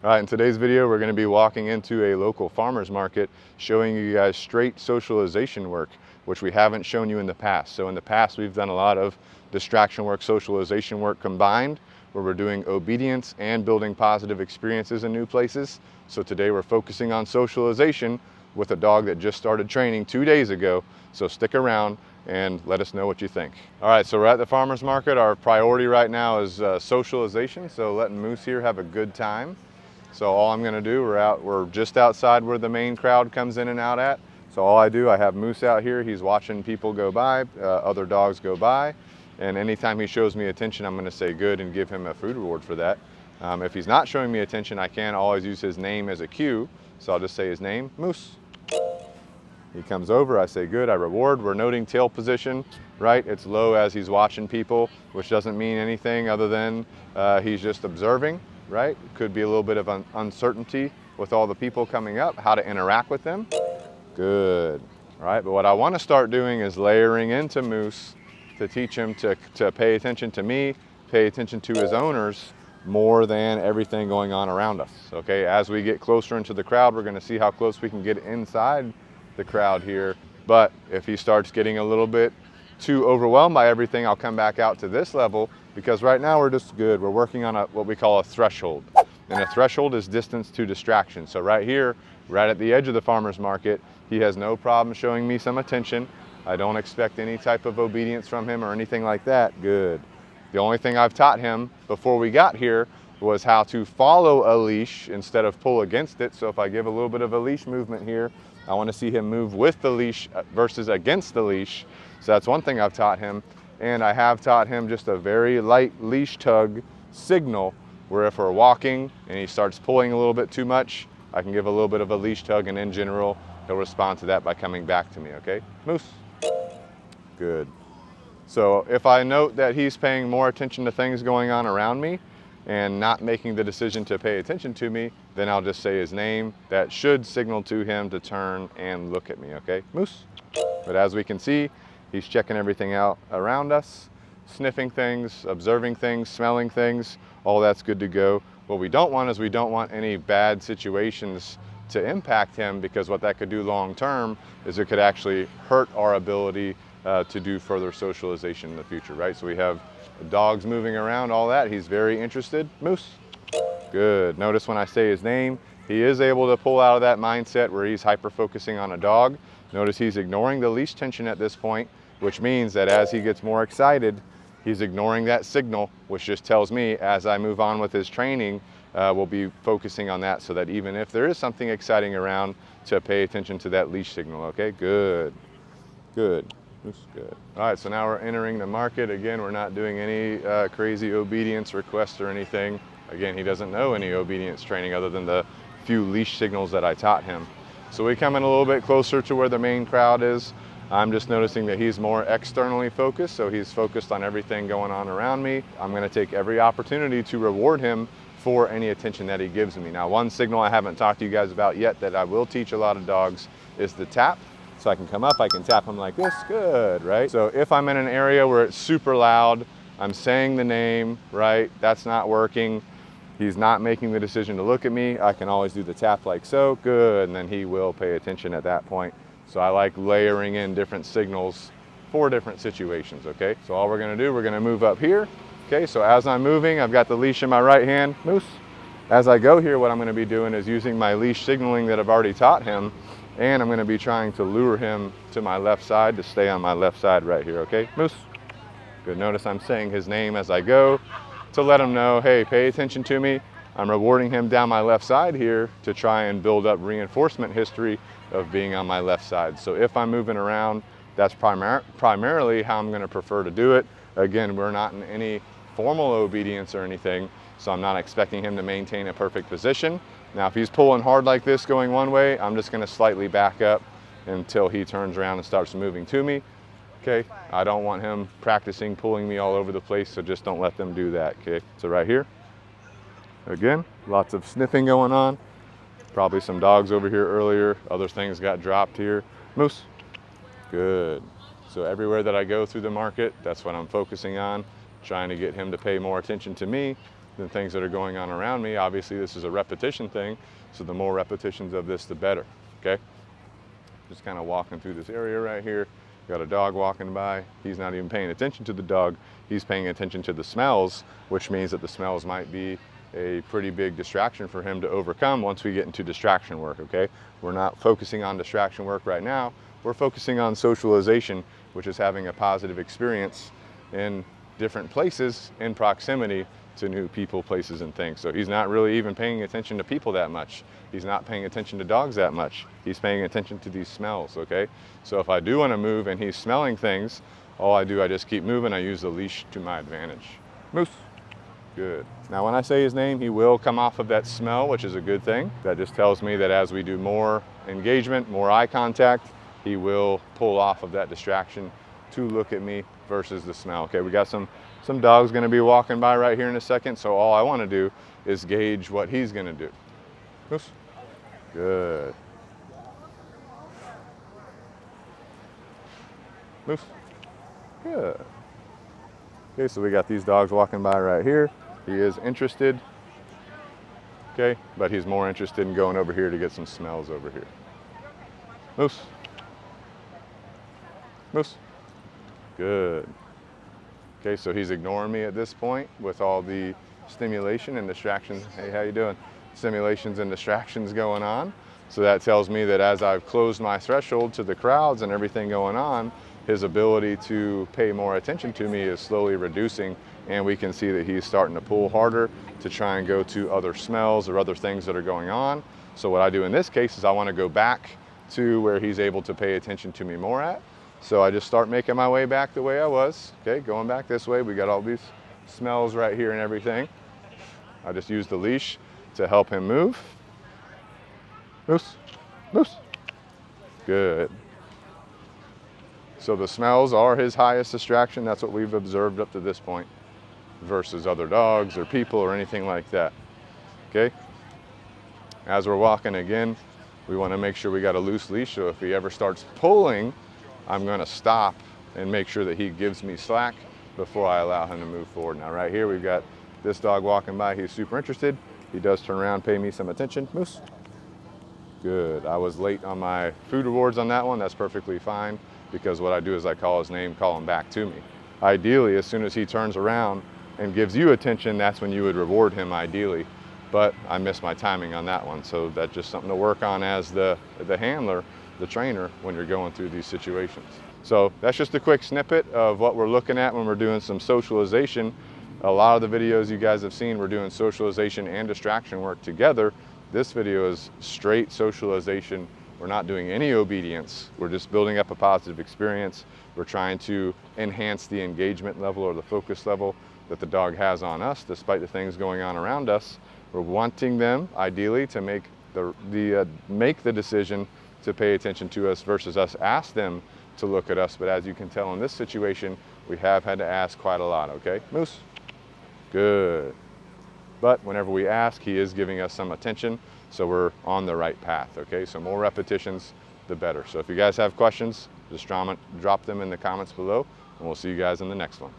All right, in today's video, we're going to be walking into a local farmer's market showing you guys straight socialization work, which we haven't shown you in the past. So in the past, we've done a lot of distraction work, socialization work combined, where we're doing obedience and building positive experiences in new places. So today we're focusing on socialization with a dog that just started training 2 days ago. So stick around and let us know what you think. All right, so we're at the farmer's market. Our priority right now is socialization, so letting Moose here have a good time. So all I'm gonna do, we're just outside where the main crowd comes in and out at. So all I do, I have Moose out here, he's watching people go by, other dogs go by, and anytime he shows me attention, I'm gonna say good and give him a food reward for that. If he's not showing me attention, I can always use his name as a cue. So I'll just say his name, Moose. He comes over, I say good, I reward. We're noting tail position, right? It's low as he's watching people, which doesn't mean anything other than he's just observing, right? Could be a little bit of uncertainty with all the people coming up, how to interact with them. Good, all right? But what I want to start doing is layering into Moose to teach him to pay attention to me, pay attention to his owners more than everything going on around us, okay? As we get closer into the crowd, we're gonna see how close we can get inside the crowd here. But if he starts getting a little bit too overwhelmed by everything, I'll come back out to this level, because right now we're just good. We're working on what we call a threshold. And a threshold is distance to distraction. So right here, right at the edge of the farmer's market, he has no problem showing me some attention. I don't expect any type of obedience from him or anything like that. Good. The only thing I've taught him before we got here was how to follow a leash instead of pull against it. So if I give a little bit of a leash movement here, I want to see him move with the leash versus against the leash. So that's one thing I've taught him. And I have taught him just a very light leash tug signal, where if we're walking and he starts pulling a little bit too much, I can give a little bit of a leash tug, and in general, he'll respond to that by coming back to me, okay? Moose. Good. So if I note that he's paying more attention to things going on around me and not making the decision to pay attention to me, then I'll just say his name. That should signal to him to turn and look at me, okay? Moose. But as we can see, he's checking everything out around us, sniffing things, observing things, smelling things, all that's good to go. What we don't want is we don't want any bad situations to impact him, because what that could do long term is it could actually hurt our ability to do further socialization in the future, right? So we have dogs moving around, all that. He's very interested. Moose. Good. Notice when I say his name, he is able to pull out of that mindset where he's hyper-focusing on a dog. Notice he's ignoring the leash tension at this point, which means that as he gets more excited, he's ignoring that signal, which just tells me as I move on with his training, we'll be focusing on that, so that even if there is something exciting around, to pay attention to that leash signal, okay? Good. Good. That's good. All right, so now we're entering the market. Again, we're not doing any crazy obedience requests or anything. Again, he doesn't know any obedience training other than the few leash signals that I taught him. So we come in a little bit closer to where the main crowd is. I'm just noticing that he's more externally focused, so he's focused on everything going on around me. I'm gonna take every opportunity to reward him for any attention that he gives me. Now, one signal I haven't talked to you guys about yet that I will teach a lot of dogs is the tap. So I can come up, I can tap him like this, good, right? So if I'm in an area where it's super loud, I'm saying the name, right? That's not working. He's not making the decision to look at me. I can always do the tap like so, good, and then he will pay attention at that point. So I like layering in different signals for different situations, okay? So all we're gonna do, we're gonna move up here, okay? So as I'm moving, I've got the leash in my right hand, Moose. As I go here, what I'm gonna be doing is using my leash signaling that I've already taught him, and I'm gonna be trying to lure him to my left side to stay on my left side right here, okay? Moose. Good, notice I'm saying his name as I go to let him know, hey, pay attention to me. I'm rewarding him down my left side here to try and build up reinforcement history of being on my left side. So if I'm moving around, that's primarily how I'm gonna prefer to do it. Again, we're not in any formal obedience or anything, so I'm not expecting him to maintain a perfect position. Now, if he's pulling hard like this going one way, I'm just gonna slightly back up until he turns around and starts moving to me. Okay, I don't want him practicing pulling me all over the place, so just don't let them do that, okay? So right here, again, lots of sniffing going on. Probably some dogs over here earlier, other things got dropped here. Moose, good. So everywhere that I go through the market, that's what I'm focusing on, trying to get him to pay more attention to me than things that are going on around me. Obviously, this is a repetition thing, so the more repetitions of this, the better, okay? Just kind of walking through this area right here. Got a dog walking by. He's not even paying attention to the dog. He's paying attention to the smells, which means that the smells might be a pretty big distraction for him to overcome once we get into distraction work, okay? We're not focusing on distraction work right now. We're focusing on socialization, which is having a positive experience in different places in proximity to new people, places, and things. So he's not really even paying attention to people that much. He's not paying attention to dogs that much. He's paying attention to these smells, okay? So if I do want to move and he's smelling things, all I do, I just keep moving. I use the leash to my advantage. Moose. Good. Now when I say his name, he will come off of that smell, which is a good thing. That just tells me that as we do more engagement, more eye contact, he will pull off of that distraction to look at me versus the smell. Okay, we got some dogs gonna be walking by right here in a second, so all I wanna do is gauge what he's gonna do. Moose. Good. Moose. Good. Okay, so we got these dogs walking by right here. He is interested, okay, but he's more interested in going over here to get some smells over here. Moose. Moose. Good. Okay, so he's ignoring me at this point with all the stimulation and distractions. Hey, how you doing? Stimulations and distractions going on. So that tells me that as I've closed my threshold to the crowds and everything going on, his ability to pay more attention to me is slowly reducing, and we can see that he's starting to pull harder to try and go to other smells or other things that are going on. So what I do in this case is I want to go back to where he's able to pay attention to me more at. So I just start making my way back the way I was, okay, going back this way. We got all these smells right here and everything. I just use the leash to help him move. Moose, moose. Good. So the smells are his highest distraction. That's what we've observed up to this point versus other dogs or people or anything like that, okay? As we're walking again, we want to make sure we got a loose leash, so if he ever starts pulling, I'm going to stop and make sure that he gives me slack before I allow him to move forward. Now right here we've got this dog walking by. He's super interested. He does turn around, pay me some attention. Moose. Good. I was late on my food rewards on that one. That's perfectly fine, because what I do is I call his name, call him back to me. Ideally, as soon as he turns around and gives you attention, that's when you would reward him ideally. But I missed my timing on that one. So that's just something to work on as the handler, the trainer, when you're going through these situations. So that's just a quick snippet of what we're looking at when we're doing some socialization. A lot of the videos you guys have seen, we're doing socialization and distraction work together. This video is straight socialization. We're not doing any obedience. We're just building up a positive experience. We're trying to enhance the engagement level or the focus level that the dog has on us, despite the things going on around us. We're wanting them, ideally, to make the decision to pay attention to us versus us ask them to look at us. But as you can tell in this situation, we have had to ask quite a lot, okay? Moose. Good. But whenever we ask, he is giving us some attention, so we're on the right path, okay? So more repetitions, the better. So if you guys have questions, just drop them in the comments below, and we'll see you guys in the next one.